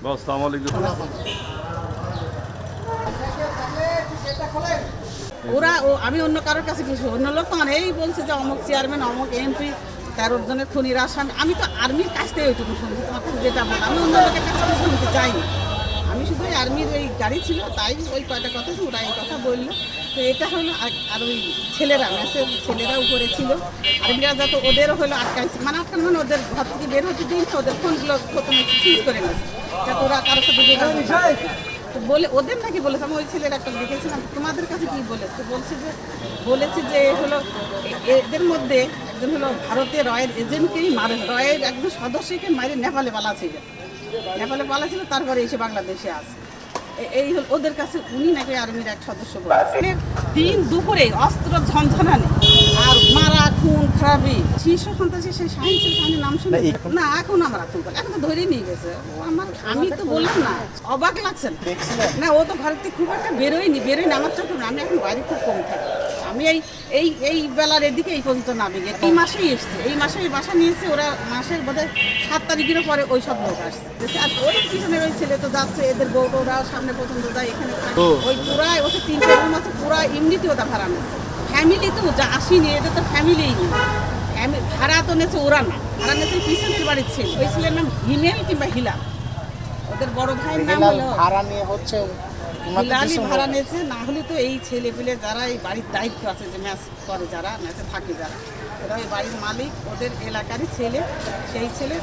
আসসালামু আলাইকুম। আমি অন্য কারোর কাছে কিছু অন্য লোক তো মানে এই বলছে যে অমুক চেয়ারম্যান অমুক এমপি 13 জনের খুনির আসামি। আমি তো আর্মির কাছ থেকে ওইটুকু শুনছি, তোমার কাছে যেটা বলো আমি অন্য লোকের কাছ থেকে শুনতে চাইনি। আমি শুধু ওই আর্মির ওই গাড়ি ছিল তাই ওই কয়টা কথা ছিল, ওরা এই কথা বললো। তো এটা হলো আর ওই ছেলেরা ম্যাসের ছেলেরা উপরে ছিল, আর্মিরা যত ওদেরও হলো আটকাইছে, মানে আটকানো মানে ওদের ঘর থেকে বের হতে দিন ওদের ফোনগুলো প্রথমে সিজ করে নিয়েছে যাতে ওরা কারোর সাথে যোগাযোগ না করে। তো বলে ওদের নাকি বলেছে, আমি ওই ছেলের একটা দেখেছিলাম, তোমাদের কাছে কি বলেছে বলেছে যে হলো এদের মধ্যে একজন হলো ভারতের রয়ের এজেন্টকেই মারে, রয়ের একজন সদস্যকে মারে নেপালে পালাছিল তারপরে এসে বাংলাদেশে আসে। এই হল ওদের কাছে, উনি নাকি আর্মির এক সদস্য বলেছেন। দিন দুপুরে অস্ত্র ঝনঝনানি আর মারা খুন খারাপি শীর্ষ সন্ত্রাসী সেই শাহিনের নাম শুনে না এখন আমরা এখন তো ধরে নিয়ে গেছে। আমি তো বললাম না, অবাক লাগছে না। ও তো ঘরের থেকে খুব একটা বেরোয়নি আমার চোখে। আমি এখন বাইরে খুব কম থাকি। আমি এই বেলার এদিকে এই পর্যন্ত নামে গিয়ে এই মাসেই এসছে, এই মাসেই বাসা নিয়েছে ওরা। মাসের বোধহয় 7 তারিখের পরে ওই সব লোক আসছে। আর ওদের পিছনে ওই ছেলে তো যাচ্ছে, এদের বউরাও সামনে পর্যন্ত যায়, এখানে ওই পুরাই ওকে 3 রুম আছে, পুরা এমনিতে ওটা ভাড়া নিয়েছে। ফ্যামিলি তো যা আসেনি, এদের তো ফ্যামিলিই নেই। ভাড়া তো নেছে ওরা না, ভাড়া নেছে পিছনের বাড়ির ছেলে। ওই ছেলের নাম হিমেল কিংবা হিলাল, ওদের বড় ভাইয়ের নাম হলো ভাড়া নিয়ে হচ্ছে হিলালি ভাড়া নিয়েছে। না হলে তো এই ছেলে পেলে যারা এই বাড়ির দায়িত্ব আছে, যে ম্যাচ করে যারা ম্যাচে থাকে যারা, ওরা ওই বাড়ির মালিক ওদের এলাকারই ছেলে। সেই ছেলে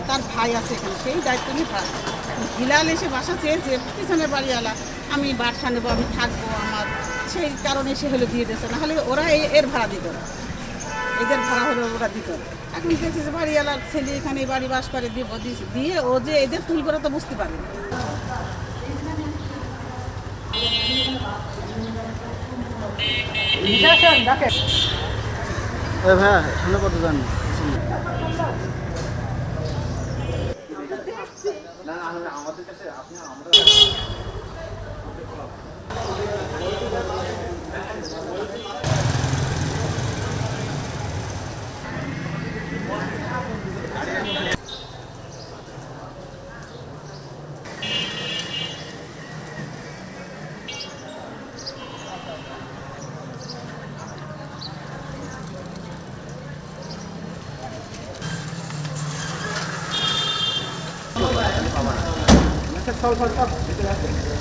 তার ভাই আছে এখানে, সেই দায়িত্ব নিয়ে ভাড়া। হিলাল এসে বাসা চেয়েছে পিছনের বাড়িওয়ালা, আমি বাসা নেবো, আমি থাকবো, আমার সেই কারণে সে হলে দিয়ে দিয়েছে। না হলে ওরা এর ভাড়া দিত না, এদের ভাড়া হলে ওরা দিত না। এখন দেখছি যে বাড়িওয়ালার ছেলে এখানে বাড়ি বাস করে দিয়ে ও যে এদের তুল করে তো বুঝতে পারে না। ভাইয়া শুনে কত জানি আমাদের কাছে আমরা সব